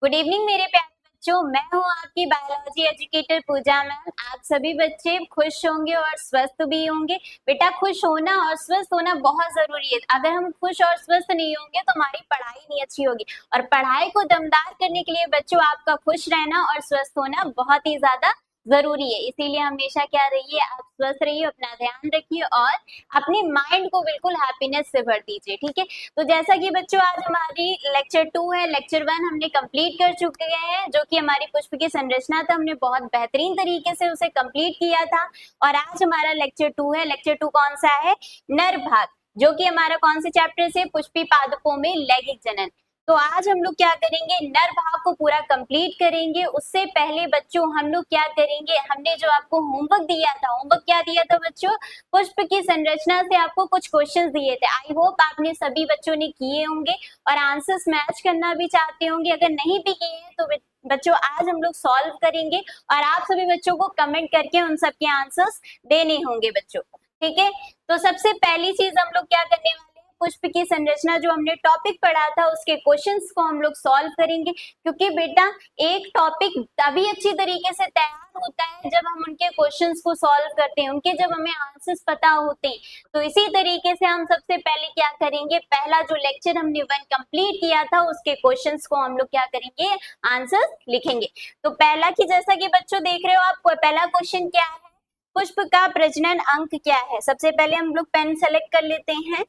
Good evening मेरे प्यारे बच्चों। मैं हूँ आपकी बायोलॉजी एजुकेटर पूजा मैम। आप सभी बच्चे खुश होंगे और स्वस्थ भी होंगे। बेटा, खुश होना और स्वस्थ होना बहुत जरूरी है। अगर हम खुश और स्वस्थ नहीं होंगे तो हमारी पढ़ाई नहीं अच्छी होगी, और पढ़ाई को दमदार करने के लिए बच्चों आपका खुश रहना और स्वस्थ होना बहुत ही ज्यादा जरूरी है। इसीलिए हमेशा क्या रहिए, आप स्वस्थ रहिए, अपना ध्यान रखिए और अपने माइंड को बिल्कुल हैप्पीनेस से भर दीजिए। ठीक है, तो जैसा कि बच्चों आज हमारी लेक्चर 2 है, लेक्चर 1 हमने कंप्लीट कर चुके हैं, जो कि हमारी पुष्प की संरचना था। हमने बहुत बेहतरीन तरीके से उसे कंप्लीट किया था। और आज हमारा लेक्चर 2 है। लेक्चर 2 कौन सा है? नर भाग, जो कि हमारा कौन से चैप्टर से? पुष्पी पादपों में लैंगिक जनन। तो आज हम लोग क्या करेंगे, नर भाग को पूरा कंप्लीट करेंगे। उससे पहले बच्चों हम लोग क्या करेंगे, हमने जो आपको होमवर्क दिया था, होमवर्क क्या दिया था बच्चों? पुष्प की संरचना से आपको कुछ क्वेश्चंस दिए थे। आई होप आपने सभी बच्चों ने किए होंगे और आंसर्स मैच करना भी चाहते होंगे। अगर नहीं भी किए हैं तो बच्चों आज हम लोग सॉल्व करेंगे और आप सभी बच्चों को कमेंट करके उन सबके आंसर्स देने होंगे बच्चों। ठीक है, तो सबसे पहली चीज हम लोग क्या करने वाले, पुष्प की संरचना जो हमने टॉपिक पढ़ा था उसके क्वेश्चंस को हम लोग सॉल्व करेंगे। क्योंकि बेटा, एक टॉपिक तभी अच्छी तरीके से तैयार होता है जब हम उनके क्वेश्चंस को सॉल्व करते हैं, उनके जब हमें आंसर्स पता होते हैं। तो इसी तरीके से हम सबसे पहले क्या करेंगे, पहला जो लेक्चर हमने 1 कंप्लीट किया था उसके क्वेश्चंस को हम लोग क्या करेंगे, आंसर्स लिखेंगे। तो पहला की जैसा कि बच्चों देख रहे हो आप, पहला क्वेश्चन क्या है, पुष्प का प्रजनन अंक क्या है? सबसे पहले हम लोग पेन सेलेक्ट कर लेते हैं।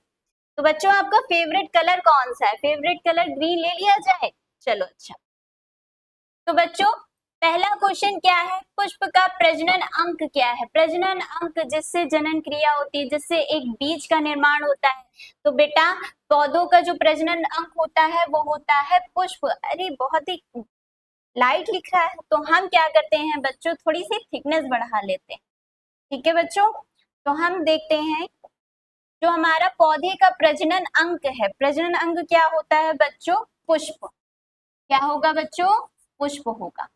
तो बच्चों आपका फेवरेट कलर कौन सा है? फेवरेट कलर ग्रीन ले लिया जाए। चलो अच्छा, तो बच्चों पहला क्वेश्चन क्या है, पुष्प का प्रजनन अंक क्या है? प्रजनन अंक जिससे जनन क्रिया होती है, जिससे एक बीज का निर्माण होता है। तो बेटा, पौधों का जो प्रजनन अंक होता है वो होता है पुष्प। अरे बहुत ही लाइट लिख रहा है, तो हम क्या करते हैं बच्चों, थोड़ी सी थिकनेस बढ़ा लेते हैं। ठीक है बच्चों, तो हम देखते हैं जो हमारा पौधे का प्रजनन अंक है, प्रजनन अंक क्या होता है बच्चों? पुष्प। क्या होगा बच्चों? पुष्प होगा।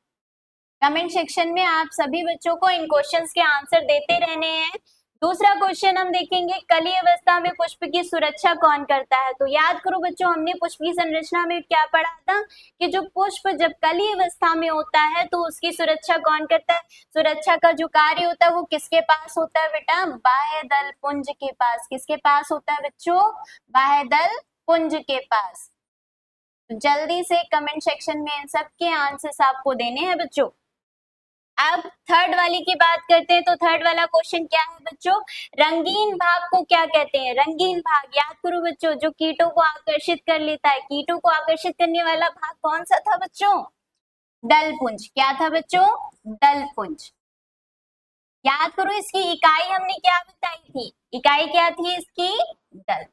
कमेंट सेक्शन में आप सभी बच्चों को इन क्वेश्चंस के आंसर देते रहने हैं। दूसरा क्वेश्चन हम देखेंगे, कली अवस्था में पुष्प की सुरक्षा कौन करता है? तो याद करो बच्चों, हमने पुष्प की संरचना में क्या पढ़ा था कि जो पुष्प जब कली अवस्था में होता है तो उसकी सुरक्षा कौन करता है? सुरक्षा का जो कार्य होता है वो किसके पास होता है बेटा? बाह्य दल पुंज के पास। किसके पास होता है बच्चों? बाह्य दल पुंज के पास। तो जल्दी से कमेंट सेक्शन में इन सबके आंसर्स आपको देने हैं बच्चों। अब थर्ड वाली की बात करते हैं, तो थर्ड वाला क्वेश्चन क्या है बच्चों? रंगीन भाग को क्या कहते हैं? रंगीन भाग याद करो बच्चों, जो कीटों को आकर्षित कर लेता है। कीटों को आकर्षित करने वाला भाग कौन सा था बच्चों? दलपुंज। क्या था बच्चों? दलपुंज। याद करो, इसकी इकाई हमने क्या बताई थी? इकाई क्या थी इसकी? दल।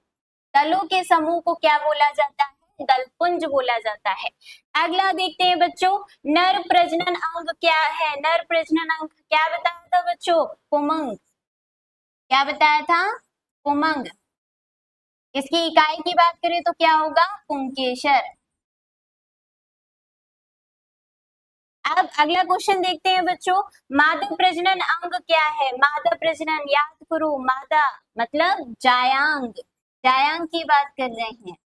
दलों के समूह को क्या बोला जाता है? दलपुंज बोला जाता है। अगला देखते हैं बच्चों, नर प्रजनन अंग क्या है? नर प्रजनन अंग क्या बताया था बच्चों? पुमंग। क्या बताया था? पुमंग। इसकी इकाई की बात करें तो क्या होगा? पुंकेसर। अब अगला क्वेश्चन देखते हैं बच्चों, मादा प्रजनन अंग क्या है? मादा प्रजनन याद करो, मादा मतलब जायांग। जायांग की बात कर रहे हैं।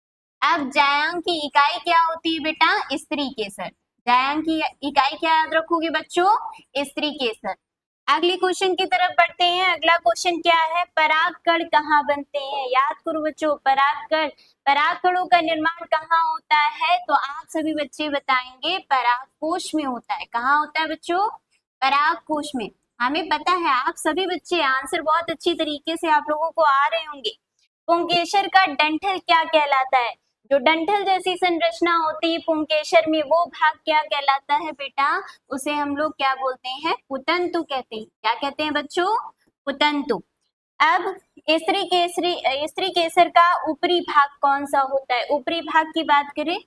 अब जायांग की इकाई क्या होती है बेटा? स्त्री केसर। जायांग की इकाई क्या याद रखोगे बच्चों? स्त्री केसर। अगले क्वेश्चन की तरफ बढ़ते हैं। अगला क्वेश्चन क्या है, परागकण कहाँ बनते हैं? याद करो बच्चों, परागकण, परागकणों का निर्माण कहाँ होता है? तो आप सभी बच्चे बताएंगे परागकोश में होता है। कहाँ होता है बच्चों? परागकोश में। हमें पता है, आप सभी बच्चे आंसर बहुत अच्छी तरीके से आप लोगों को आ रहे होंगे। पुंकेसर का डंठल क्या कहलाता है? जो डंठल जैसी संरचना होती है पुंकेसर में, वो भाग क्या कहलाता है बेटा? उसे हम लोग क्या बोलते हैं? पुतंतु कहते हैं। क्या कहते हैं बच्चों? पुतंतु। अब स्त्री केसर का ऊपरी भाग कौन सा होता है? ऊपरी भाग की बात करें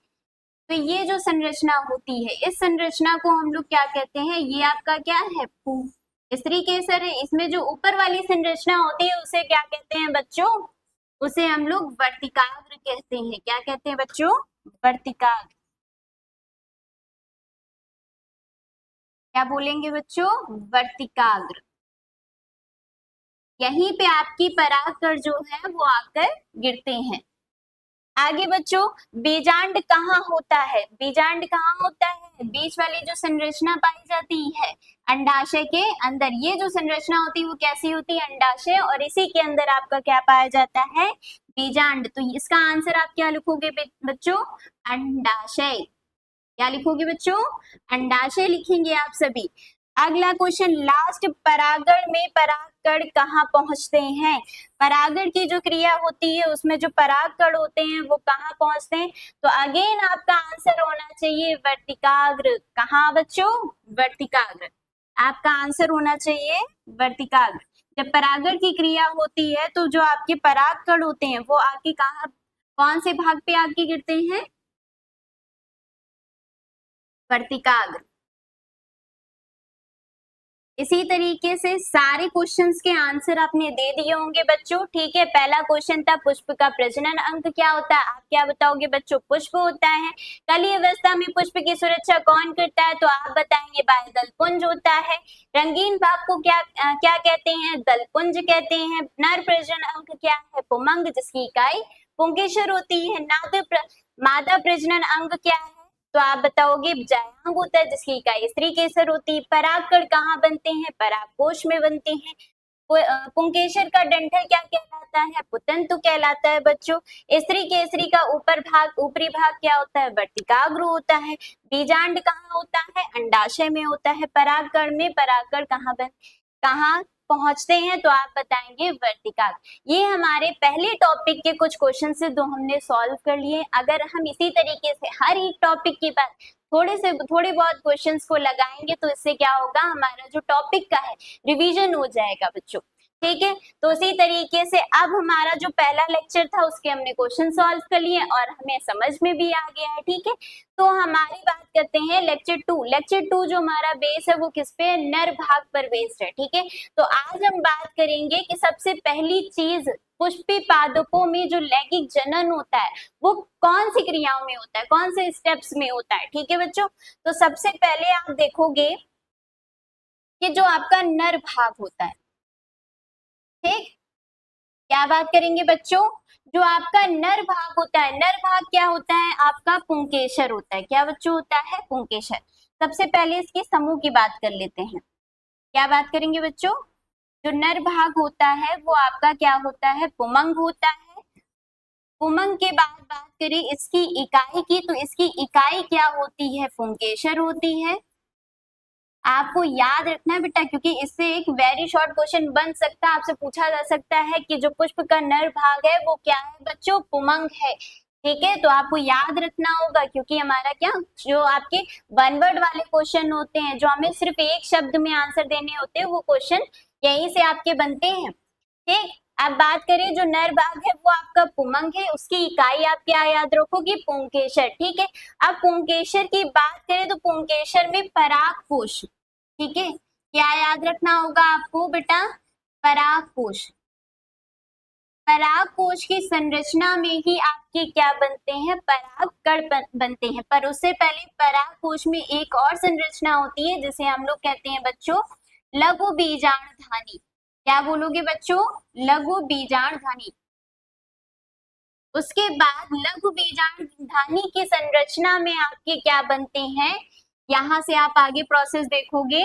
तो ये जो संरचना होती है, इस संरचना को हम लोग क्या कहते हैं? ये आपका क्या है? स्त्री केसर है। इसमें जो ऊपर वाली संरचना होती है उसे क्या कहते हैं बच्चों? उसे हम लोग वर्तिकाग्र कहते हैं। क्या कहते हैं बच्चों? वर्तिकाग्र। क्या बोलेंगे बच्चों? वर्तिकाग्र। यहीं पे आपकी परागकण जो है वो आकर गिरते हैं। आगे बच्चों, बीजांड कहाँ होता है? बीजांड कहाँ होता है? बीच वाली जो संरचना पाई जाती है अंडाशय के अंदर, ये जो संरचना होती है वो कैसी होती है? अंडाशय, और इसी के अंदर आपका क्या पाया जाता है? बीजांड। तो इसका आंसर आप क्या लिखोगे बच्चों? अंडाशय। क्या लिखोगे बच्चों? अंडाशय लिखेंगे आप सभी। अगला क्वेश्चन लास्ट, परागण में परागकण कहाँ पहुंचते हैं? परागण की जो क्रिया होती है उसमें जो परागकण होते हैं वो कहाँ पहुंचते हैं? तो अगेन आपका आंसर होना चाहिए वर्तिकाग्र। कहाँ बच्चों? वर्तिकाग्र। आपका आंसर होना चाहिए वर्तिकाग्र। जब परागण की क्रिया होती है तो जो आपके परागकण होते हैं वो आके कहाँ, कौन से भाग पे आके गिरते हैं? वर्तिकाग्र। इसी तरीके से सारे क्वेश्चंस के आंसर आपने दे दिए होंगे बच्चों, ठीक है। पहला क्वेश्चन था पुष्प का प्रजनन अंग क्या होता है? आप क्या बताओगे बच्चों? पुष्प होता है। कली अवस्था में पुष्प की सुरक्षा कौन करता है? तो आप बताएंगे बाह्य पुंज होता है। रंगीन भाग को क्या कहते हैं? दलपुंज कहते हैं। नर प्रजनन अंग क्या है? पुमंग, जिसकी इकाई पुंकेसर होती है। मादा प्रजनन अंग क्या है? तो आप बताओगे जायांग होता है, जिसकी इकाई स्त्री केसर होती है। परागकण कहाँ बनते हैं? परागकोश में बनते हैं। पुंकेसर का डंठल क्या कहलाता है? पुतंतु कहलाता है बच्चों। स्त्री केसरी का ऊपरी भाग क्या होता है? वर्तिकाग्र होता है। बीजांड कहाँ होता है? अंडाशय में होता है। परागकण में परागकण कहाँ पहुंचते हैं? तो आप बताएंगे वर्तिकाग्र। ये हमारे पहले टॉपिक के कुछ क्वेश्चन से जो हमने सॉल्व कर लिए। अगर हम इसी तरीके से हर एक टॉपिक के बाद थोड़े बहुत क्वेश्चंस को लगाएंगे तो इससे क्या होगा? हमारा जो टॉपिक का है रिवीजन हो जाएगा बच्चों, ठीक है। तो इसी तरीके से अब हमारा जो पहला लेक्चर था उसके हमने क्वेश्चन सॉल्व कर लिए और हमें समझ में भी आ गया है, ठीक है। तो हमारी बात करते हैं लेक्चर 2। लेक्चर 2 जो हमारा बेस है वो किस पे? नर भाग पर बेस्ड है, ठीक है। तो आज हम बात करेंगे कि सबसे पहली चीज पुष्पी पादपों में जो लैंगिक जनन होता है वो कौन सी क्रियाओं में होता है, कौन से स्टेप्स में होता है, ठीक है बच्चों। तो सबसे पहले आप देखोगे कि जो आपका नर भाग होता है, ठीक, क्या बात करेंगे बच्चों? जो आपका नर भाग होता है, नर भाग क्या होता है? आपका पुंकेसर होता है। क्या बच्चों होता है? पुंकेसर। सबसे पहले इसके समूह की बात कर लेते हैं। क्या बात करेंगे बच्चों? जो नर भाग होता है वो आपका क्या होता है? पुमंग होता है। पुमंग के बाद बात करें इसकी इकाई की, तो इसकी इकाई क्या होती है? पुंकेसर होती है। आपको याद रखना है बेटा, क्योंकि इससे एक वेरी शॉर्ट क्वेश्चन बन सकता है, आपसे पूछा जा सकता है कि जो पुष्प का नर भाग है वो क्या है बच्चों? पुमंग है, ठीक है। तो आपको याद रखना होगा, क्योंकि हमारा क्या, जो आपके वन वर्ड वाले क्वेश्चन होते हैं जो हमें सिर्फ एक शब्द में आंसर देने होते हैं वो क्वेश्चन यहीं से आपके बनते हैं, ठीक। अब बात करें जो नर भाग है वो आपका पुमंग है, उसकी इकाई आप क्या याद रखोगे? पुंकेसर, ठीक है। अब पुंकेसर की बात करें तो पुंकेसर में परागकोश, ठीक है। क्या याद रखना होगा आपको बेटा? परागकोश। परागकोश की संरचना में ही आपके क्या बनते हैं? परागकण बनते हैं। पर उससे पहले परागकोश में एक और संरचना होती है जिसे हम लोग कहते हैं बच्चों लघु बीजाणुधानी। क्या बोलोगे बच्चों? लघु बीजाणुधानी। उसके बाद लघु बीजाणुधानी की संरचना में आपके क्या बनते हैं? यहां से आप आगे प्रोसेस देखोगे,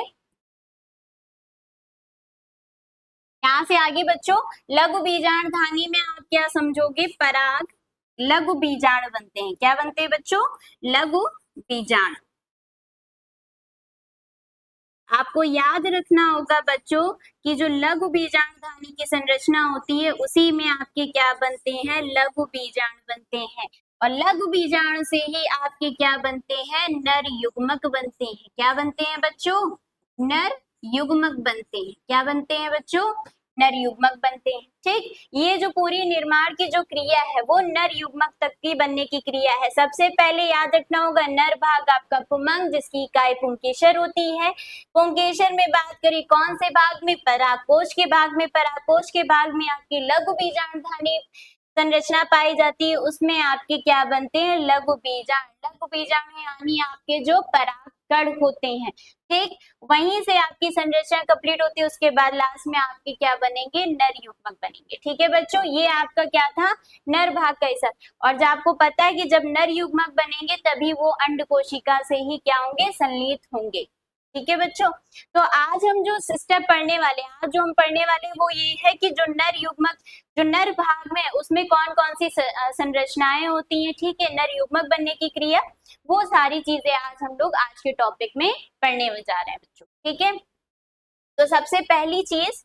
यहाँ से आगे बच्चों लघु बीजाणुधानी में आप क्या समझोगे? पराग लघु बीजाणु बनते हैं। क्या बनते हैं बच्चों? लघु बीजाणु। आपको याद रखना होगा बच्चों कि जो लघु बीजाणुधानी की संरचना होती है उसी में आपके क्या बनते हैं? लघु बीजाणु बनते हैं। और लघु बीजाणु से ही आपके क्या बनते हैं? नर युग्मक बनते हैं। क्या बनते हैं बच्चों? नर युग्मक बनते हैं। क्या बनते हैं बच्चों? नर युग्मक बनते हैं, ठीक। ये जो पूरी निर्माण की जो क्रिया है वो नर युग्मक तक की बनने की क्रिया है। सबसे पहले याद रखना होगा नर भाग आपका पुमंग, जिसकी इकाई पुंकेसर होती है। पुंकेसर में बात करें कौन से भाग में? परागकोश के भाग में। परागकोश के भाग में आपकी लघु बीजाणुधानी संरचना पाई जाती है, उसमें आपके क्या बनते हैं? लघु बीजाणु। लघु बीजाणु यानी आपके जो पराग कण होते हैं, ठीक। वहीं से आपकी संरचना कंप्लीट होती है, उसके बाद लास्ट में आपके क्या बनेंगे, नर युग्मक बनेंगे, ठीक है बच्चों। ये आपका क्या था, नर भाग का हिस्सा। और जब आपको पता है कि जब नर युग्मक बनेंगे तभी वो अंड कोशिका से ही क्या होंगे, संलीत होंगे, ठीक है बच्चों। तो आज हम जो स्टेप पढ़ने वाले हैं, आज जो हम पढ़ने वाले हैं वो ये है कि जो नर युग्मक, जो नर भाग में उसमें कौन कौन सी संरचनाएं होती हैं, ठीक है, नर युग्मक बनने की क्रिया, वो सारी चीजें आज हम लोग आज के टॉपिक में पढ़ने में जा रहे हैं बच्चों, ठीक है। तो सबसे पहली चीज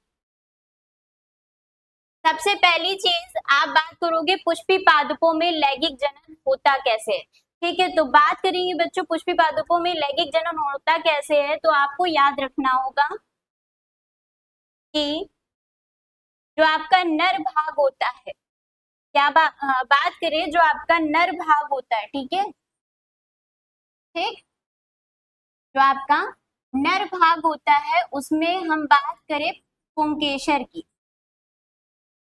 आप बात करोगे पुष्पी पादपों में लैंगिक जनन होता कैसे है, ठीक है। तो बात करेंगे बच्चों पुष्पी पादपों में लैंगिक जनन होता कैसे है। तो आपको याद रखना होगा कि जो आपका नर भाग होता है, क्या बात करें, जो आपका नर भाग होता है, ठीक है, ठीक, जो आपका नर भाग होता है उसमें हम बात करें पुंकेसर की,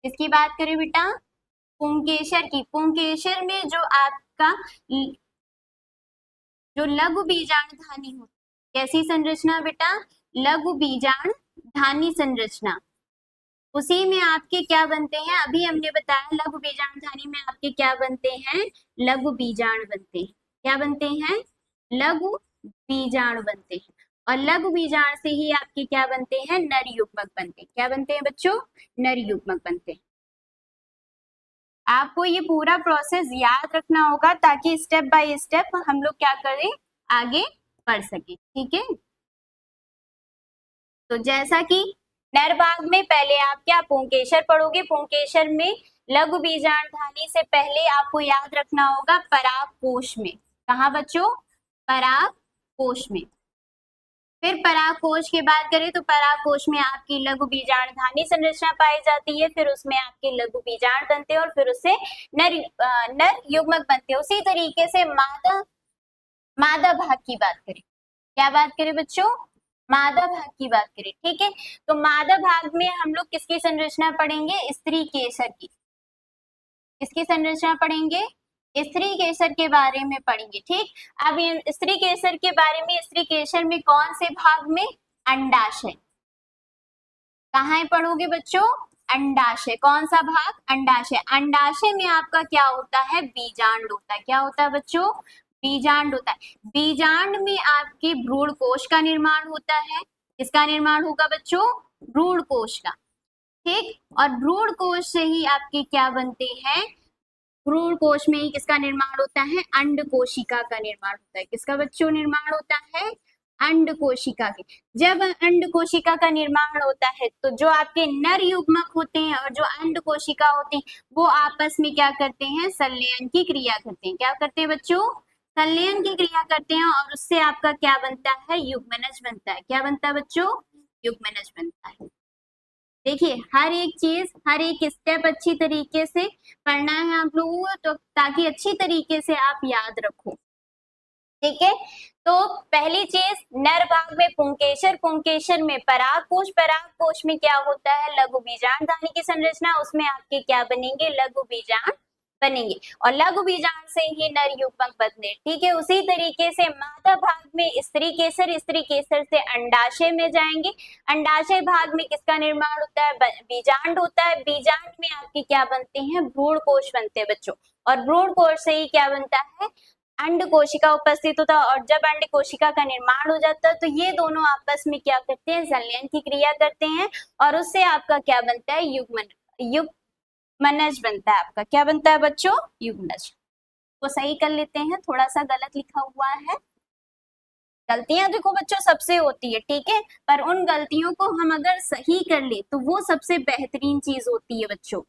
किसकी बात करें बेटा, पुंकेसर की। पुंकेसर में जो आपका जो लघु बीजाणुधानी होती, कैसी संरचना बेटा, लघु बीजाणुधानी संरचना, उसी में आपके क्या बनते हैं, अभी हमने बताया लघु बीजाणुधानी में आपके क्या बनते हैं, लघु बीजाणु बनते हैं, क्या बनते हैं, लघु बीजाणु बनते हैं। और लघु बीजाणु से ही आपके क्या बनते हैं, नर युग्मक बनते हैं, क्या बनते हैं बच्चों, नर युग्मक बनते हैं। आपको ये पूरा प्रोसेस याद रखना होगा ताकि स्टेप बाय स्टेप हम लोग क्या करें, आगे बढ़ सके, ठीक है। तो जैसा कि नर भाग में पहले आप क्या पुंकेसर पढ़ोगे, पुंकेसर में लघु बीजाणुधानी से पहले आपको याद रखना होगा पराग कोश में, कहाँ बच्चों, पराग कोश में। फिर पराग कोश की बात करें तो पराग कोश में आपकी लघु बीजाणुधानी संरचना पाई जाती है, फिर उसमें आपके लघु बीजाणु बनते हैं और फिर उससे नर युग्मक बनते हैं। उसी तरीके से मादा भाग की बात करें, क्या बात करें बच्चों, मादा भाग की बात करें, ठीक है। तो मादा भाग में हम लोग किसकी संरचना पढ़ेंगे, स्त्री केसर की, किसकी संरचना पढ़ेंगे, स्त्री केसर के बारे में पढ़ेंगे, ठीक। अब स्त्री केसर के बारे में, स्त्री केसर में कौन से भाग में, अंडाशय, कहाँ पढ़ोगे बच्चों, अंडाशय, कौन सा भाग, अंडाशय। अंडाशय में आपका क्या होता है, बीजांड होता है, क्या होता है बच्चों, बीजांड होता है। बीजांड में आपके भ्रूण कोश का निर्माण होता है, किसका निर्माण होगा बच्चों, भ्रूण कोश का, ठीक। और भ्रूण कोश से ही आपके क्या बनते हैं, भ्रूण कोश में ही किसका निर्माण होता है, अंड कोशिका का निर्माण होता है, किसका बच्चों निर्माण होता है, अंड कोशिका के। जब अंड कोशिका का निर्माण होता है तो जो आपके नर युग्मक होते हैं और जो अंड कोशिका होते हैं वो आपस में क्या करते हैं, संलयन की क्रिया करते हैं, क्या करते हैं बच्चों, संलयन की क्रिया करते हैं और उससे आपका क्या बनता है, युग्मनज बनता है, क्या बनता है बच्चों, युग्मनज बनता है। देखिए हर एक चीज, हर एक स्टेप अच्छी तरीके से पढ़ना है आप लोगों को, तो ताकि अच्छी तरीके से आप याद रखो, ठीक है। तो पहली चीज नर भाग में पुंकेसर, पुंकेसर में पराग कोश, पराग कोश में क्या होता है, लघु बीजाणुधानी की संरचना, उसमें आपके क्या बनेंगे, लघु बीजाणु बनेंगे और लघु बीजाणु से ही नर युग्मक बनते, ठीक है। उसी तरीके से मादा भाग में स्त्री केसर, स्त्री केसर से अंडाशय में जाएंगे, अंडाशय भाग में किसका निर्माण होता है, बीजांड होता है, बीजांड में आपके क्या बनते हैं, भ्रूण कोश बनते हैं बच्चों, और भ्रूण कोश से ही क्या बनता है, अंड कोशिका उपस्थित होता है। और जब अंड कोशिका का निर्माण हो जाता है तो ये दोनों आपस में क्या करते हैं, संलयन की क्रिया करते हैं और उससे आपका क्या बनता है, युग्मनज बनता है, आपका क्या बनता है बच्चों, युग्मनज। तो सही कर लेते हैं, थोड़ा सा गलत लिखा हुआ है, गलतियां देखो बच्चों सबसे होती है, ठीक है, पर उन गलतियों को हम अगर सही कर ले तो वो सबसे बेहतरीन चीज होती है बच्चों,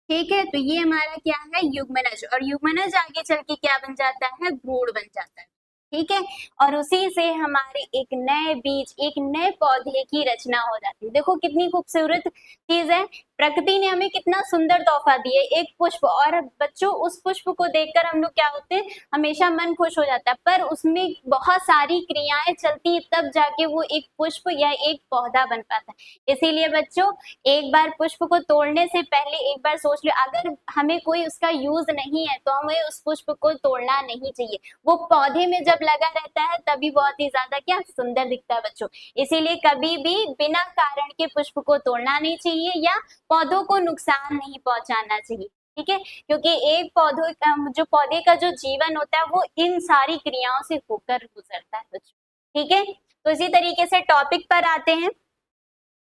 ठीक है। तो ये हमारा क्या है, युग्मनज, और युग्मनज आगे चल के क्या बन जाता है, भ्रूण बन जाता है, ठीक है। और उसी से हमारे एक नए बीज, एक नए पौधे की रचना हो जाती है। देखो कितनी खूबसूरत चीज है प्रकृति ने हमें कितना सुंदर तोहफा दिया, एक पुष्प, और बच्चों उस पुष्प को देखकर हम लोग क्या होते हैं, हमेशा मन खुश हो जाता है, पर उसमें बहुत सारी क्रियाएं चलती है तब जाके वो एक पुष्प या एक पौधा बन पाता है। इसीलिए बच्चों एक बार पुष्प को तोड़ने से पहले एक बार सोच लो, अगर हमें कोई उसका यूज नहीं है तो हमें उस पुष्प को तोड़ना नहीं चाहिए। वो पौधे में जब लगा रहता है तभी बहुत ही ज्यादा क्या सुंदर दिखता है बच्चों। इसीलिए कभी भी बिना कारण के पुष्प को तोड़ना नहीं चाहिए या पौधों को नुकसान नहीं पहुंचाना चाहिए, ठीक है, क्योंकि एक पौधों का जो पौधे का जो जीवन होता है वो इन सारी क्रियाओं से होकर गुजरता है बच्चों, ठीक है। तो इसी तरीके से टॉपिक पर आते हैं।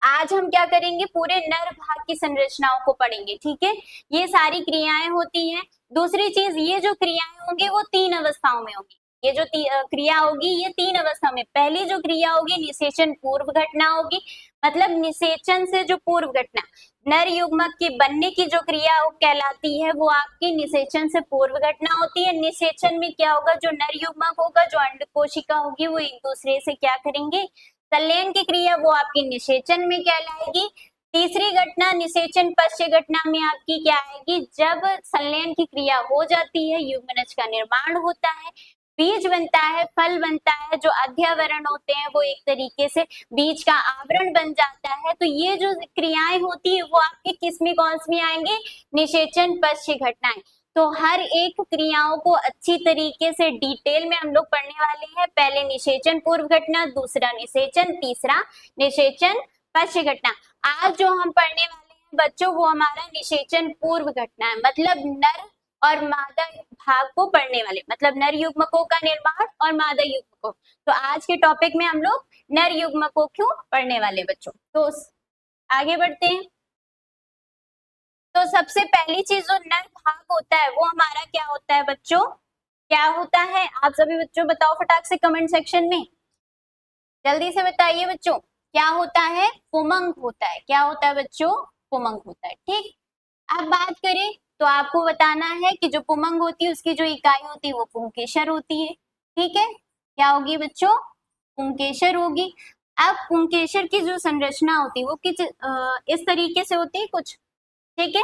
आज हम क्या करेंगे, पूरे नर भाग की संरचनाओं को पढ़ेंगे, ठीक है। ये सारी क्रियाएं होती हैं। दूसरी चीज, ये जो क्रियाएं होंगी वो 3 अवस्थाओं में होगी। ये जो क्रिया होगी ये 3 अवस्था में। पहली जो क्रिया होगी निषेचन पूर्व घटना होगी, मतलब निषेचन से जो पूर्व घटना, नर युग्मक के बनने की जो क्रिया कहलाती है वो आपकी निषेचन से पूर्व घटना होती है। निषेचन में क्या होगा, जो नर युग्मक होगा, जो अंड कोशिका होगी, वो एक दूसरे से क्या करेंगे, संलयन की क्रिया, वो आपकी निषेचन में कहलाएगी। तीसरी घटना निषेचन पश्य घटना में आपकी क्या आएगी, जब संलयन की क्रिया हो जाती है, युग्मनज का निर्माण होता है, बीज बनता है, फल बनता है, जो अध्यावरण होते हैं वो एक तरीके से बीज का आवरण बन जाता है। तो ये जो क्रियाएं होती है वो आपके किस में कौन सी आएंगे, निषेचन पश्य घटनाएं। तो हर एक क्रियाओं को अच्छी तरीके से डिटेल में हम लोग पढ़ने वाले हैं। पहले निषेचन पूर्व घटना, दूसरा निषेचन, तीसरा निषेचन पश्य घटना। आज जो हम पढ़ने वाले हैं बच्चों वो हमारा निषेचन पूर्व घटना है, मतलब नर और मादा भाग को पढ़ने वाले, मतलब नर युग्मकों का निर्माण और मादा युग्मकों। तो आज के टॉपिक में हम लोग नर युग्मकों क्यों पढ़ने वाले बच्चों। तो आगे बढ़ते हैं। तो सबसे पहली चीज जो नर भाग होता है वो हमारा क्या होता है बच्चों, क्या होता है, आप सभी बच्चों बताओ फटाक से कमेंट सेक्शन में, जल्दी से बताइए बच्चों, क्या होता है, पुमंग होता है। क्या होता है बच्चों, पुमंग होता है, ठीक। अब बात करें तो आपको बताना है कि जो पुमंग होती है उसकी जो इकाई होती है वो पुंकेसर होती है, ठीक है। क्या होगी बच्चों, पुंकेसर होगी। अब पुंकेसर की जो संरचना होती है वो किस इस तरीके से होती है कुछ, ठीक है।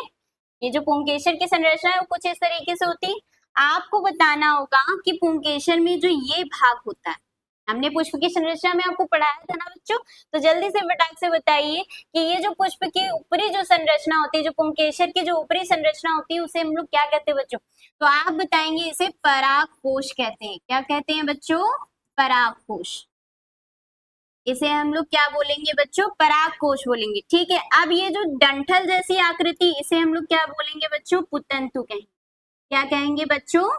ये जो पुंकेसर की संरचना है वो कुछ इस तरीके से होती है। आपको बताना होगा कि पुंकेसर में जो ये भाग होता है, हमने पुष्प की संरचना में आपको पढ़ाया था ना बच्चों, तो जल्दी से फटाक से बताइए कि ये जो पुष्प की ऊपरी जो संरचना होती है, जो पुंकेसर की जो ऊपरी संरचना होती है उसे हम लोग क्या कहते हैं बच्चों, तो आप बताएंगे इसे परागकोश कहते हैं। क्या कहते हैं बच्चों, परागकोश। इसे हम लोग क्या बोलेंगे बच्चों, परागकोश बोलेंगे, ठीक है। अब ये जो डंठल जैसी आकृति, इसे हम लोग क्या बोलेंगे बच्चों, पुतंतु कहेंगे। क्या कहेंगे बच्चों,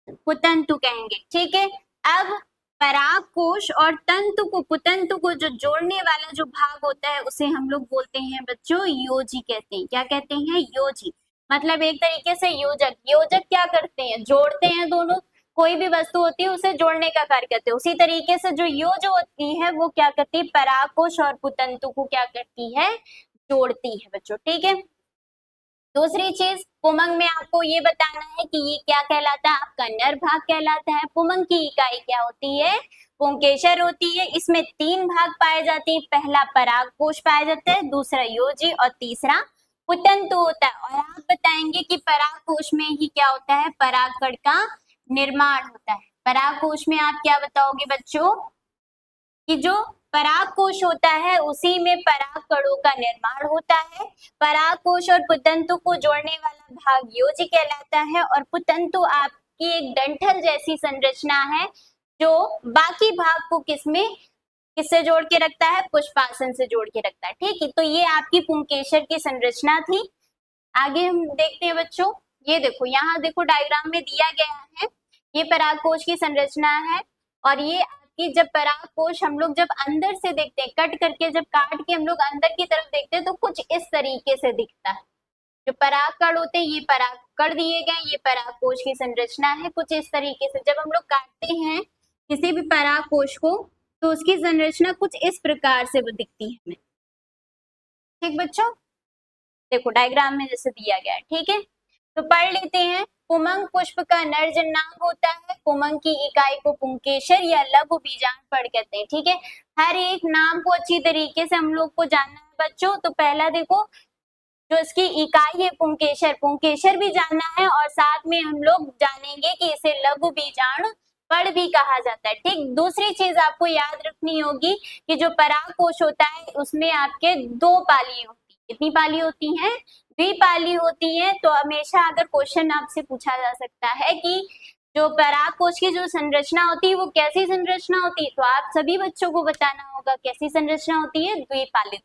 पुतंतु कहेंगे, ठीक है। अब परागकोश और तंतु को, पुतंतु को जो जोड़ने वाला जो भाग होता है उसे हम लोग बोलते हैं बच्चों योजी कहते हैं। क्या कहते हैं, योजी, मतलब एक तरीके से योजक। योजक क्या करते हैं, जोड़ते हैं दोनों, कोई भी वस्तु होती है उसे जोड़ने का कार्य करते हैं। उसी तरीके से जो योज होती है वो क्या करती है, परागकोश और पुतंतु को क्या करती है, जोड़ती है बच्चों, ठीक है। दूसरी चीज, पुमंग में आपको ये बताना है कि ये क्या कहलाता है, आपका नर भाग कहलाता है। पुमंग की इकाई क्या होती है, पुंकेसर होती है। इसमें 3 भाग पाए जाते हैं, पहला परागकोश पाया जाता है, दूसरा योजी और तीसरा पुतंतु होता है। और आप बताएंगे कि परागकोश में ही क्या होता है, परागकण का निर्माण होता है। परागकोश में आप क्या बताओगे बच्चों, कि जो परागकोश होता है उसी में परागकणों का निर्माण होता है। परागकोश और पुतंतु को जोड़ने वाला भाग योजी कहलाता है, और पुतंतु आपकी एक डंठल जैसी संरचना है जो बाकी भाग को किससे जोड़ के रखता है, पुष्पासन से जोड़ के रखता है, ठीक है। तो ये आपकी पुंकेसर की संरचना थी। आगे हम देखते हैं बच्चों, ये देखो यहाँ देखो डायग्राम में दिया गया है, ये परागकोश की संरचना है। और ये कि जब परागकोश हम लोग जब अंदर से देखते हैं, कट करके जब काट के हम लोग अंदर की तरफ देखते हैं तो कुछ इस तरीके से दिखता है। जो परागकण होते हैं ये परागकण दिए गए, ये परागकोश की संरचना है कुछ इस तरीके से। जब हम लोग काटते हैं किसी भी परागकोश को तो उसकी संरचना कुछ इस प्रकार से वो दिखती है हमें, ठीक बच्चों। देखो डायग्राम में जैसे दिया गया है, ठीक है। तो पढ़ लेते हैं। पुमंग पुष्प का नर जननांग होता है। पुमंग की इकाई को पुंकेसर या लघु बीजांडपढ़ कहते हैं, ठीक है। हर एक नाम को अच्छी तरीके से हम लोग को जानना है बच्चों। तो पहला देखो जो इसकी इकाई है पुंकेसर, पुंकेसर भी जानना है और साथ में हम लोग जानेंगे कि इसे लघु बीजाणु पढ़ भी कहा जाता है। ठीक, दूसरी चीज आपको याद रखनी होगी कि जो परागकोश होता है उसमें आपके 2 पाली होती है। कितनी पाली होती हैं? द्विपाली होती है। तो हमेशा अगर क्वेश्चन आपसे पूछा जा सकता है कि जो परागकोश की जो संरचना होती है वो कैसी संरचना होती है, तो आप सभी बच्चों को बताना होगा कैसी संरचना होती है, द्विपालित।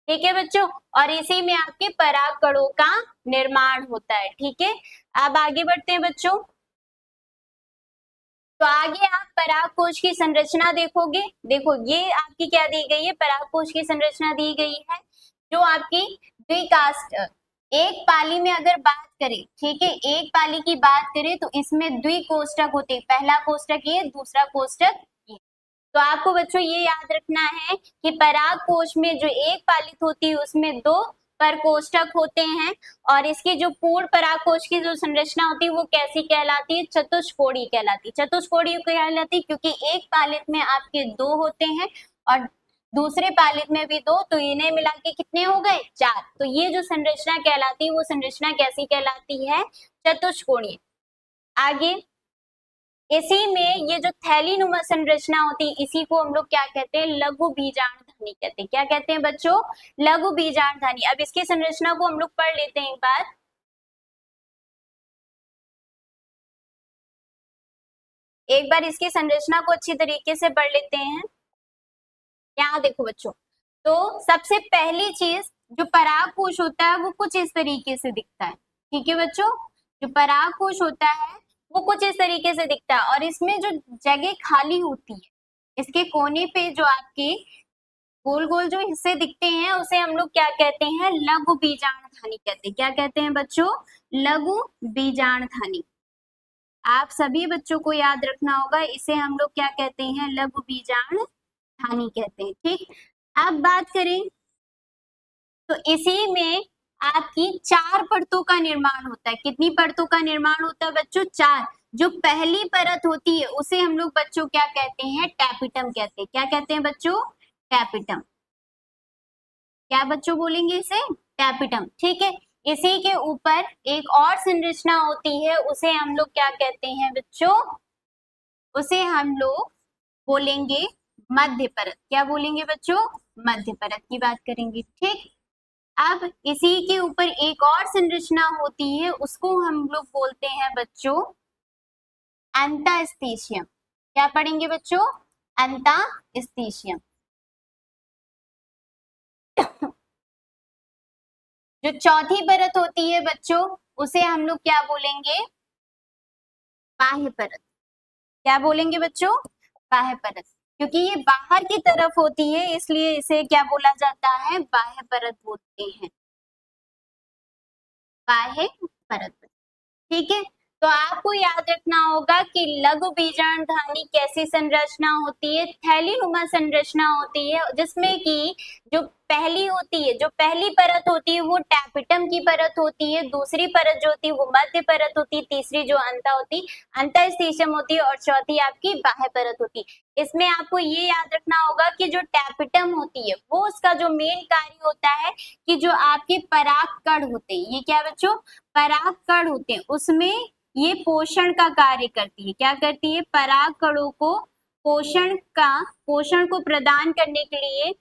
ठीक है बच्चों, और इसी में आपके पराग कणों का निर्माण होता है। ठीक है, अब आगे बढ़ते हैं बच्चों। तो आगे आप परागकोश की संरचना देखोगे। देखो ये आपकी क्या दी गई है, परागकोश की संरचना दी गई है जो आपकी द्विकास्ट, एक पाली में अगर बात करें, ठीक है, एक पाली की बात करें तो इसमें द्विकोष्ठक होते हैं। पहला कोष्ठक ये, दूसरा कोष्ठक ये। तो आपको बच्चों ये याद रखना है कि परागकोश में जो एक पालित होती है उसमें 2 परकोष्ठक होते हैं और इसकी जो पूर्ण परागकोश की जो संरचना होती है वो कैसी कहलाती है, चतुष्कोणीय कहलाती है। चतुष्कोणीय कहलाती क्योंकि एक पालित में आपके 2 होते हैं और दूसरे पालित में भी 2, तो इन्हें मिला के कितने हो गए, 4। तो ये जो संरचना कहलाती है वो संरचना कैसी कहलाती है, चतुष्कोणीय। आगे इसी में ये जो थैलीनुमा संरचना होती है इसी को हम लोग क्या कहते हैं, लघु बीजांडधानी कहते हैं। क्या कहते हैं बच्चों, लघु बीजांडधानी। अब इसकी संरचना को हम लोग पढ़ लेते हैं एक बार। इसकी संरचना को अच्छी तरीके से पढ़ लेते हैं। यहाँ देखो बच्चों, तो सबसे पहली चीज जो परागकोश होता है वो कुछ इस तरीके से दिखता है। ठीक है बच्चों, जो परागकोश होता है वो कुछ इस तरीके से दिखता है और इसमें जो जगह खाली होती है, इसके कोने पे जो आपके गोल गोल जो हिस्से दिखते हैं उसे हम लोग क्या कहते हैं, लघु बीजांडधानी कहते हैं। क्या कहते हैं बच्चों, लघु बीजांडधानी। आप सभी बच्चों को याद रखना होगा, इसे हम लोग क्या कहते हैं, लघु बीजांडधानी कहते हैं। ठीक, अब बात करें तो इसी में आपकी 4 परतों का निर्माण होता है। कितनी परतों का निर्माण होता है बच्चों, 4। जो पहली परत होती है उसे हम लोग बच्चों क्या कहते हैं, टैपिटम कहते हैं। क्या कहते हैं बच्चों, टैपिटम। क्या बच्चों बोलेंगे इसे, टैपिटम। ठीक है, इसी के ऊपर एक और संरचना होती है उसे हम लोग क्या कहते हैं बच्चों, उसे हम लोग बोलेंगे मध्य परत। क्या बोलेंगे बच्चों, मध्य परत की बात करेंगे। ठीक, अब इसी के ऊपर एक और संरचना होती है उसको हम लोग बोलते हैं बच्चों एंटास्टीशियम। क्या पढ़ेंगे बच्चों, एंटास्टीशियम। जो चौथी परत होती है बच्चों उसे हम लोग क्या बोलेंगे, बाह्य परत। क्या बोलेंगे बच्चों, बाह्य परत। क्योंकि ये बाहर की तरफ होती है इसलिए इसे क्या बोला जाता है, बाह्य परत बोलते हैं, बाह्य परत। ठीक है, तो आपको याद रखना होगा कि लघु बीजांडधानी कैसी संरचना होती है, थैलीनुमा संरचना होती है जिसमें कि जो पहली होती है, जो पहली परत होती है वो टैपिटम की परत होती है, दूसरी परत जो होती है वो मध्य परत होती है, तीसरी जो अंतःस्टीशियम होती है और चौथी आपकी बाह्य परत होती है। इसमें आपको ये याद रखना होगा कि जो टैपिटम होती है वो उसका जो मेन कार्य होता है कि जो आपके पराग कण होते हैं, ये क्या बच्चों, पराग कण होते हैं, उसमें ये पोषण का कार्य करती है। क्या करती है, पराग कणों को पोषण को प्रदान करने के लिए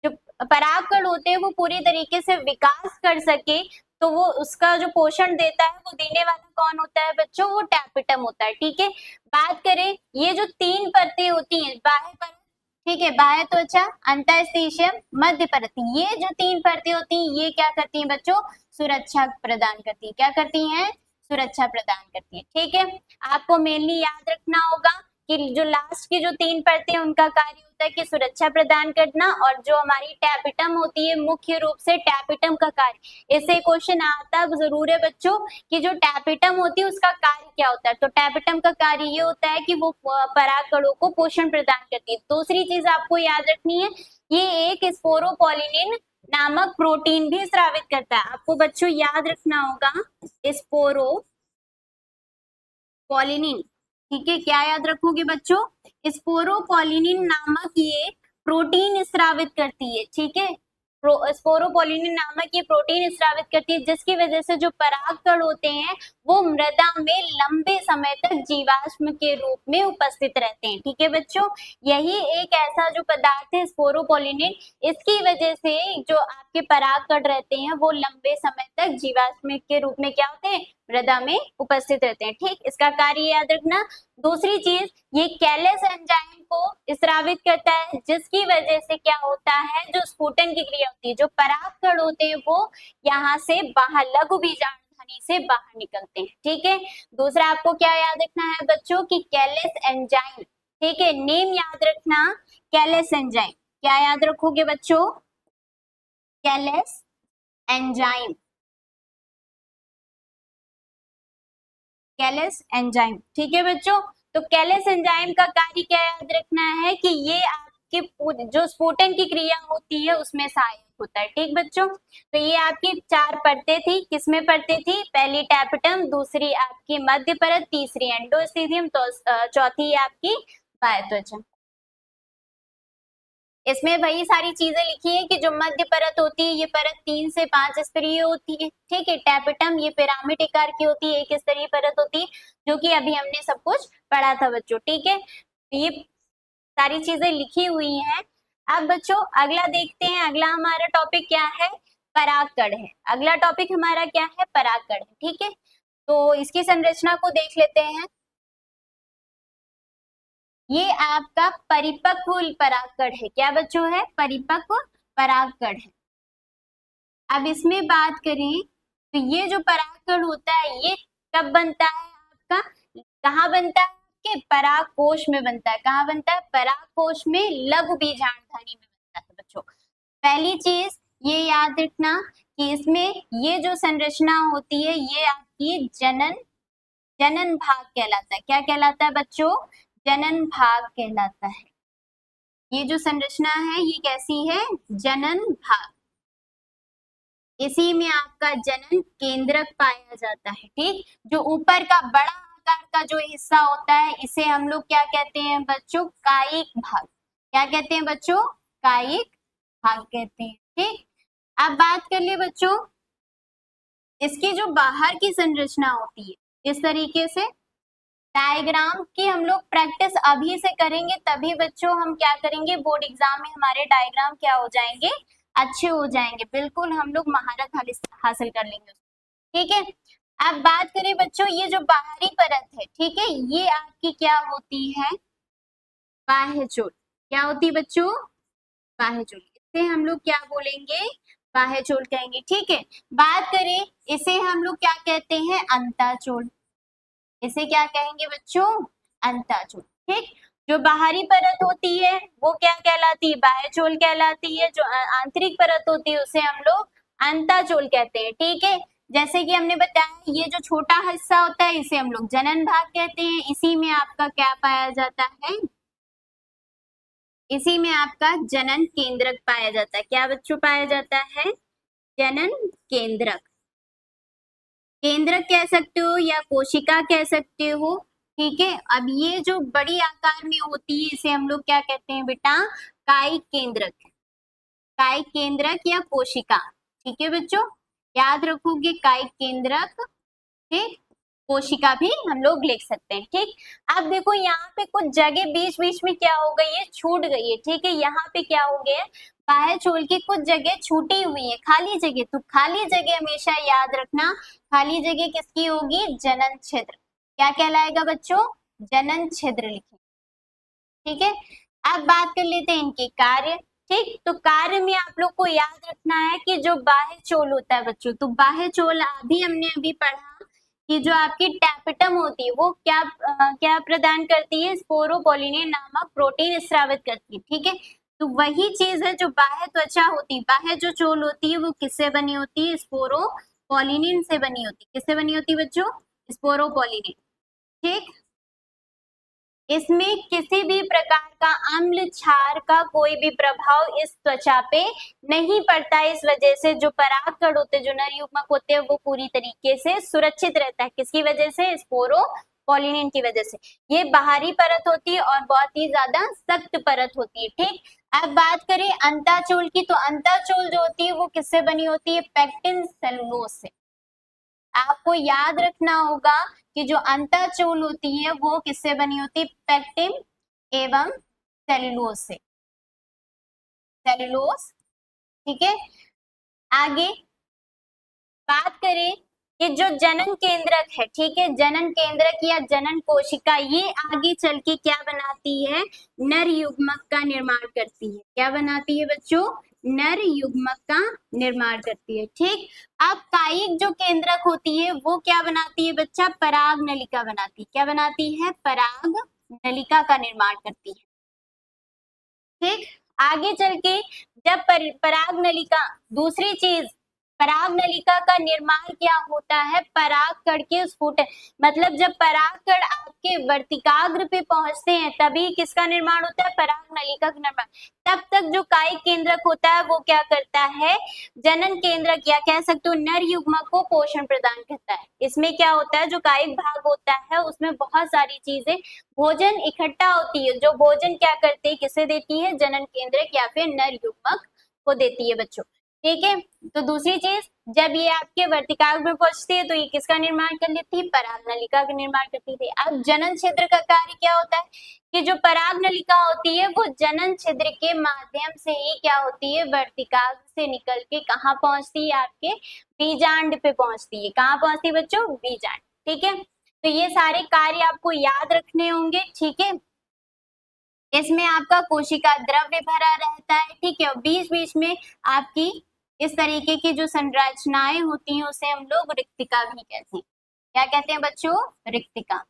जो पराग कण होते हैं वो पूरी तरीके से विकास कर सके, तो वो उसका जो पोषण देता है वो देने वाला कौन होता है बच्चों, वो टैपिटम होता है। ठीक है, बात करें ये जो 3 परतें होती हैं, बाह्य परत, ठीक है, बाह्य त्वचा, अंतःस्टीशियम, मध्य परत, ये जो 3 परतें होती हैं ये क्या करती हैं बच्चों, सुरक्षा प्रदान करती है। क्या करती हैं, सुरक्षा प्रदान करती है। ठीक है, आपको मेनली याद रखना होगा कि जो लास्ट की जो 3 परतें हैं उनका कार्य होता है कि सुरक्षा प्रदान करना, और जो हमारी टैपिटम होती है मुख्य रूप से टैपिटम का कार्य, इससे क्वेश्चन आता जरूर है बच्चों कि जो टैपिटम होती है उसका कार्य क्या होता है, तो टैपिटम का कार्य ये होता है कि वो पराग कणों को पोषण प्रदान करती है। दूसरी चीज आपको याद रखनी है, ये एक स्पोरोपोलिनिन नामक प्रोटीन भी स्रावित करता है। आपको बच्चों याद रखना होगा स्पोरोपोलिनिन। ठीक है, क्या याद रखोगे बच्चों, स्पोरोपोलिनिन नामक ये प्रोटीन स्रावित करती है। ठीक है, स्पोरोपोलिनिन नामक ये प्रोटीन स्रावित करती है, जिसकी वजह से जो परागकण होते हैं वो मृदा में लंबे समय तक जीवाश्म के रूप में उपस्थित रहते हैं। ठीक है बच्चों, यही एक ऐसा जो पदार्थ है स्पोरोपोलिनिन, इसकी वजह से जो आपके परागकण रहते हैं वो लंबे समय तक जीवाश्म के रूप में क्या होते हैं, मृदा में उपस्थित रहते हैं। ठीक, इसका कार्य याद रखना। दूसरी चीज, ये कैलस एंजाइम को स्रावित करता है, जिसकी वजह से क्या होता है, जो स्फुटन की क्रिया होती है, जो परागकण होते हैं वो यहाँ से बाहर लघु बीजाणु धनी से बाहर निकलते हैं। ठीक है, दूसरा आपको क्या याद रखना है बच्चों की कैलस एंजाइम। ठीक है, नेम याद रखना कैलस एंजाइम। क्या याद रखोगे बच्चों, कैलस एंजाइम, कैलस एंजाइम। ठीक है बच्चों, तो कैलस एंजाइम का कार्य क्या याद रखना है कि ये आपके जो स्फुटन की क्रिया होती है उसमें सहायक होता है। ठीक बच्चों, तो ये आपकी 4 परतें थी, किसमें परतें थी, पहली टैपेटम, दूसरी आपकी मध्य परत, तीसरी एंडोस्टेडियम, तो चौथी आपकी बाह्य त्वचा। इसमें वही सारी चीजें लिखी है कि जो मध्य परत होती है ये परत 3 से 5 स्तरीय होती है। ठीक है, टैपेटम ये पिरामिड आकार की होती है, एक स्तरीय परत होती है, जो कि अभी हमने सब कुछ पढ़ा था बच्चों। ठीक है, ये सारी चीजें लिखी हुई हैं। अब बच्चों अगला देखते हैं, अगला हमारा टॉपिक क्या है, परागकण है। अगला टॉपिक हमारा क्या है, परागकण है। ठीक है, तो इसकी संरचना को देख लेते हैं। ये आपका परिपक्व परागकण है। क्या बच्चों है, परिपक्व परागकण है। अब इसमें बात करें तो ये जो परागकण होता है ये कब बनता है आपका, कहाँ बनता है, के परागकोश में बनता है। कहाँ बनता है, परागकोश में लघु बीजाणुधनी में बनता है बच्चों। पहली चीज ये याद रखना कि इसमें ये जो संरचना होती है ये आपकी जनन भाग कहलाता है। क्या कहलाता है बच्चों, जनन भाग कहलाता है। ये जो संरचना है ये कैसी है, जनन भाग। इसी में आपका जनन केंद्रक पाया जाता है। ठीक, जो ऊपर का बड़ा आकार का जो हिस्सा होता है इसे हम लोग क्या कहते हैं बच्चों, कायिक भाग। क्या कहते हैं बच्चों, कायिक भाग कहते हैं। ठीक, अब बात कर लिए बच्चों इसकी जो बाहर की संरचना होती है, इस तरीके से डायग्राम की हम लोग प्रैक्टिस अभी से करेंगे, तभी बच्चों हम क्या करेंगे, बोर्ड एग्जाम में हमारे डायग्राम क्या हो जाएंगे, अच्छे हो जाएंगे। बिल्कुल हम लोग महारत हासिल कर लेंगे। ठीक है, अब बात करें बच्चों ये जो बाहरी परत है, ठीक है, ये आपकी क्या होती है, बाह्य चोल। क्या होती है बच्चों, बाह्य चोल। इसे हम लोग क्या बोलेंगे, बाह्य चोल कहेंगे। ठीक है, बात करें इसे हम लोग क्या कहते हैं, अंतःचोल। इसे क्या कहेंगे बच्चों, अंतःचोल। ठीक, जो बाहरी परत होती है वो क्या कहलाती है, बाह्यचोल कहलाती है। जो आंतरिक परत होती है उसे हम लोग अंतःचोल कहते हैं। ठीक है, जैसे कि हमने बताया ये जो छोटा हिस्सा होता है इसे हम लोग जनन भाग कहते हैं। इसी में आपका क्या पाया जाता है, इसी में आपका जनन केंद्रक पाया जाता है। क्या बच्चों पाया जाता है, जनन केंद्रक। केंद्रक कह सकते हो या कोशिका कह सकते हो। ठीक है, अब ये जो बड़ी आकार में होती है इसे हम लोग क्या कहते हैं बेटा, कायिक केंद्रक। कायिक केंद्रक या कोशिका। ठीक है बच्चों, याद रखोगे कायिक केंद्रक। ठीक, कोशिका भी हम लोग लिख सकते हैं। ठीक, अब देखो यहाँ पे कुछ जगह बीच बीच में क्या हो गई है, छूट गई है। ठीक है, यहाँ पे क्या हो गया, बाह्यचोल की कुछ जगह छूटी हुई है, खाली जगह। तो खाली जगह हमेशा याद रखना, खाली जगह किसकी होगी, जनन छिद्र। क्या कहलाएगा बच्चों, जनन छिद्र लिखें। ठीक है, अब बात कर लेते हैं इनके कार्य। ठीक, तो कार्य में आप लोग को याद रखना है कि जो बाह्य चोल होता है बच्चों, तो बाह्य चोल अभी पढ़ा कि जो आपकी टैपेटम होती है वो क्या प्रदान करती है, स्पोरोपोलिनिन नामक प्रोटीन स्रावित करती है। ठीक है, तो वही चीज है जो बाह्य त्वचा होती है, बाह्य जो चोल होती है वो किससे बनी होती है, स्पोरोपोलिनिन से बनी होती है। किससे बनी होती है बच्चों, स्पोरोपोलिनिन। ठीक, इसमें किसी भी प्रकार का अम्ल क्षार का कोई भी प्रभाव इस त्वचा पे नहीं पड़ता। इस वजह से जो परागकण होते हैं, जो नर युग्मक होते हैं, वो पूरी तरीके से सुरक्षित रहता है। किसकी वजह से, स्पोरो पॉलिनेन की वजह से। ये बाहरी परत होती है और बहुत ही ज्यादा सख्त परत होती है, ठीक। अब बात करें अंताचूल की, तो अंताचूल जो होती है वो किससे बनी होती है? पेक्टिन सेलुलोज से। आपको याद रखना होगा कि जो अंताचूल होती है वो किससे बनी होती है? पेक्टिन एवं सेलुलोज से, सेलुलोज, ठीक है। आगे बात करें कि जो जनन केंद्रक है, ठीक है, जनन केंद्रक या जनन कोशिका, ये आगे चल के क्या बनाती है? नर युग्मक का निर्माण करती है। क्या बनाती है बच्चों? नर युग्मक का निर्माण करती है, ठीक। अब कायिक जो केंद्रक होती है वो क्या बनाती है बच्चा? पराग नलिका बनाती है। क्या बनाती है? पराग नलिका का निर्माण करती है, ठीक। आगे चल के जब पराग नलिका, दूसरी चीज, पराग नलिका का निर्माण क्या होता है? पराग कण के स्फुटन, मतलब जब पराग कण आपके वर्तिकाग्र पे पहुंचते हैं तभी किसका निर्माण होता है? पराग नलिका का निर्माण। तब तक जो कायिक केंद्रक होता है वो क्या करता है? जनन केंद्रक या कह सकते हो नर युग्मक को पोषण प्रदान करता है। इसमें क्या होता है? जो कायिक भाग होता है उसमें बहुत सारी चीजें, भोजन इकट्ठा होती है। जो भोजन क्या करते हैं? किसे देती है? जनन केंद्रक या फिर नर युग्मक को देती है बच्चों, ठीक है। तो दूसरी चीज, जब ये आपके वर्तिकाग्र में पहुंचती है तो ये किसका निर्माण कर लेती है? पराग नलिका का निर्माण करती थी। अब जनन छिद्र का कार्य क्या होता है? कि जो पराग नलिका होती है वो जनन छिद्र के माध्यम से ही क्या होती है? वर्तिकाग्र से निकल के कहाँ पहुंचती है? आपके बीजांड पे पहुंचती है। कहाँ पहुंचती है बच्चों? बीजांड, ठीक है। तो ये सारे कार्य आपको याद रखने होंगे, ठीक है। इसमें आपका कोशिका द्रव्य भरा रहता है, ठीक है। बीच बीच में आपकी इस तरीके की जो संरचनाएं होती हैं उसे हम लोग रिक्तिका भी कहते हैं। क्या कहते हैं बच्चों? रिक्तिका।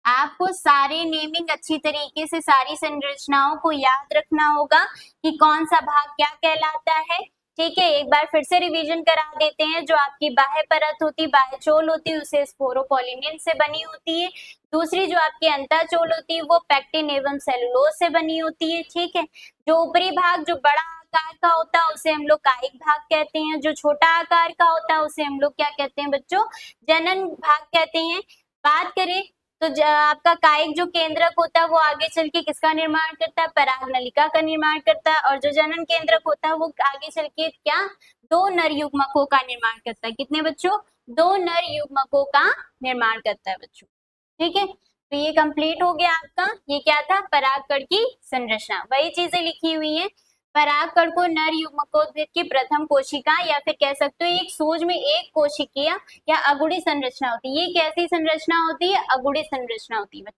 आपको सारे नेमिंग अच्छी तरीके से, सारी संरचनाओं को याद रखना होगा कि कौन सा भाग क्या कहलाता है, ठीक है। एक बार फिर से रिवीजन करा देते हैं। जो आपकी बाह्य परत होती है, बाह्य चोल होती है, उसे स्पोरोपोलिनिन से बनी होती है। दूसरी जो आपकी अंतःचोल होती है वो पेक्टिन एवं सेलुलोज से बनी होती है, ठीक है। जो ऊपरी भाग जो बड़ा आकार का होता है उसे हम लोग कायिक भाग कहते हैं। जो छोटा आकार का होता है उसे हम लोग क्या कहते हैं बच्चों? जनन भाग कहते हैं। बात करें तो आपका कायिक जो केंद्रक होता है वो आगे चल के किसका निर्माण करता है? पराग नलिका का निर्माण करता है। और जो जनन केंद्रक होता है वो आगे चल के क्या? दो नर युग्मकों का निर्माण करता है। कितने बच्चों? दो नर युग्मकों का निर्माण करता है बच्चों, ठीक है। तो ये कंप्लीट हो गया आपका। ये क्या था? परागकण की संरचना, वही चीजें लिखी हुई हैं। परागकण को नर युग्मकों की प्रथम कोशिका या फिर कह सकते हो एक सूज में एक कोशिकीय या अगुड़ी संरचना होती है। ये कैसी संरचना होती है? अगुड़ी संरचना होती है,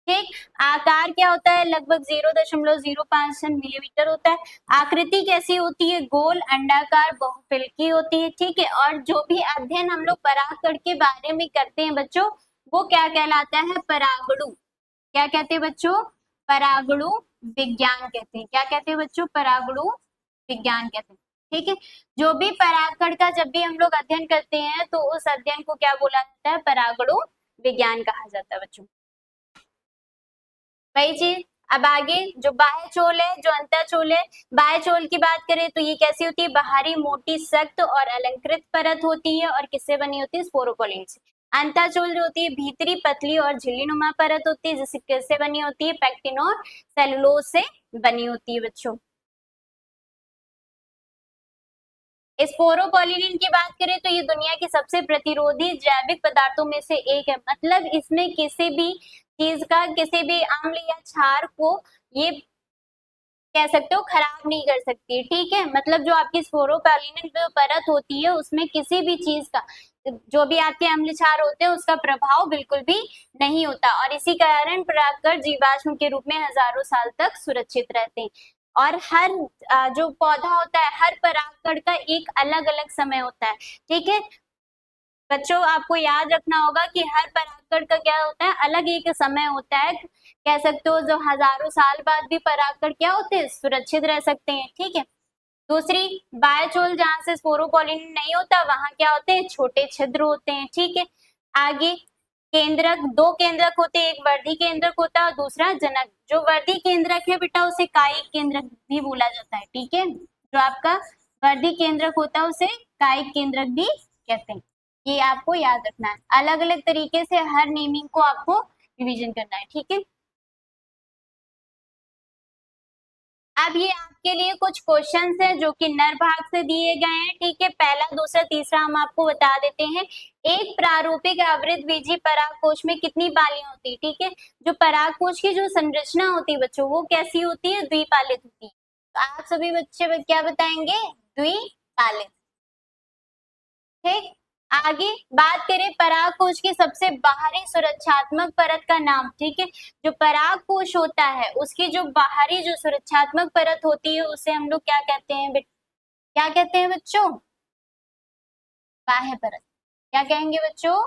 ठीक। आकार क्या होता है? लगभग 0.05 मिलीमीटर होता है। आकृति कैसी होती है? गोल, अंडाकार, बहुफिल्की होती है, ठीक है। और जो भी अध्ययन हम लोग परागकण के बारे में करते हैं बच्चों वो क्या कहलाता है? परागणु। क्या कहते हैं बच्चों? परागणु विज्ञान कहते हैं। क्या कहते हैं बच्चों? परागणु विज्ञान कहते हैं, ठीक है। जो भी परागकण का जब भी हम लोग अध्ययन करते हैं तो उस अध्ययन को क्या बोला जाता है? परागणु विज्ञान कहा जाता है बच्चों, वही चीज। अब आगे जो बाह्य चोल है, जो अंतःचोल है, बाह्य चोल की बात करें तो ये कैसी होती है? बाहरी, मोटी, सख्त और अलंकृत परत होती है। और किससे बनी होती है? स्पोरोपोलिन से। अंतःचोल जो होती है भीतरी, पतली और झिल्लीनुमा परत होती है, जिससे किससे बनी होती है? पेक्टिन और सेलुलोज से बनी होती है बच्चों। स्पोरोपोलिन की बात करें तो ये दुनिया की सबसे प्रतिरोधी जैविक पदार्थों में से एक है। मतलब इसमें किसी भी चीज का, किसी भी अम्ल या क्षार को ये कह सकते हो खराब नहीं कर सकती, ठीक है। मतलब जो आपकी स्पोरोपोलिन जो परत होती है उसमें किसी भी चीज का, जो भी आपके अम्ल क्षार होते हैं उसका प्रभाव बिल्कुल भी नहीं होता। और इसी कारण परागकण जीवाश्म के रूप में हजारों साल तक सुरक्षित रहते हैं। और हर जो पौधा होता है, हर परागकण का एक अलग अलग समय होता है, ठीक है। बच्चों आपको याद रखना होगा कि हर परागकण का क्या होता है? अलग एक समय होता है। कह सकते हो जो हजारों साल बाद भी परागकण क्या होते हैं? सुरक्षित रह सकते हैं, ठीक है। दूसरी, बायोचोल जहां से स्पोरोपोलिन नहीं होता वहां क्या होते हैं? छोटे छिद्र होते हैं, ठीक है। आगे केंद्रक, दो केंद्रक होते हैं, एक वर्धी केंद्रक होता है और दूसरा जनक। जो वर्धी केंद्रक है बेटा उसे कायिक केंद्रक भी बोला जाता है, ठीक है। जो आपका वर्धी केंद्रक होता है उसे कायिक केंद्रक भी कहते हैं। ये आपको याद रखना है, अलग अलग तरीके से हर नेमिंग को आपको रिवीजन करना है, ठीक है। अब ये आपके लिए कुछ क्वेश्चंस हैं जो कि नर भाग से दिए गए हैं, ठीक है। पहला, दूसरा, तीसरा हम आपको बता देते हैं। एक प्रारूपिक आवृतबीजी परागकोश में कितनी पालियां होती है, ठीक है। जो परागकोश की जो संरचना होती है बच्चों, वो कैसी होती है, द्विपालित होती है। तो आप सभी बच्चे क्या बताएंगे, द्विपालित, ठीक। आगे बात करें परागकोश की सबसे बाहरी सुरक्षात्मक परत का नाम, ठीक है। जो परागकोश होता है उसकी जो बाहरी जो सुरक्षात्मक परत होती है उसे हम लोग क्या कहते हैं, क्या कहते हैं बच्चों, बाह्य परत। क्या कहेंगे बच्चों,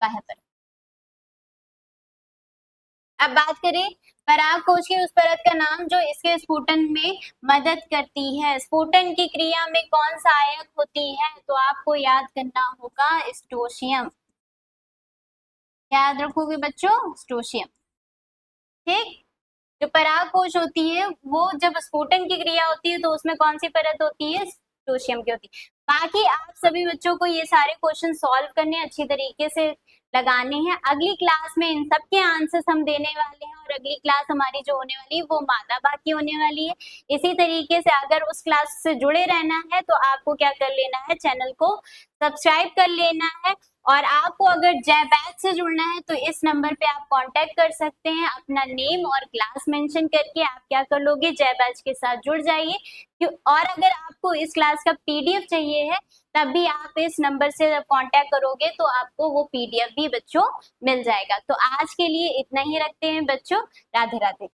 बाह्य परत। अब बात करें परागकोश की उस परत का नाम जो इसके स्फुटन में मदद करती है। स्फुटन की क्रिया में कौन सहायक होती है, तो आपको याद करना होगा स्ट्रोशियम। याद रखोगे बच्चों, स्ट्रोशियम, ठीक। जो परागकोश होती है वो जब स्फुटन की क्रिया होती है तो उसमें कौन सी परत होती है, स्ट्रोशियम की होती है। बाकी आप सभी बच्चों को ये सारे क्वेश्चन सॉल्व करने अच्छी तरीके से लगाने हैं। अगली क्लास में इन सब के आंसर्स हम देने वाले हैं और अगली क्लास हमारी जो होने वाली है वो मादा भाग की होने वाली है। इसी तरीके से अगर उस क्लास से जुड़े रहना है तो आपको क्या कर लेना है, चैनल को सब्सक्राइब कर लेना है। और आपको अगर जय बैच से जुड़ना है तो इस नंबर पे आप कांटेक्ट कर सकते हैं, अपना नेम और क्लास मेंशन करके आप क्या कर लोगे, जय बैच के साथ जुड़ जाइए। और अगर आपको इस क्लास का पीडीएफ चाहिए है तब भी आप इस नंबर से कांटेक्ट करोगे तो आपको वो पीडीएफ भी बच्चों मिल जाएगा। तो आज के लिए इतना ही रखते हैं बच्चों, राधे राधे।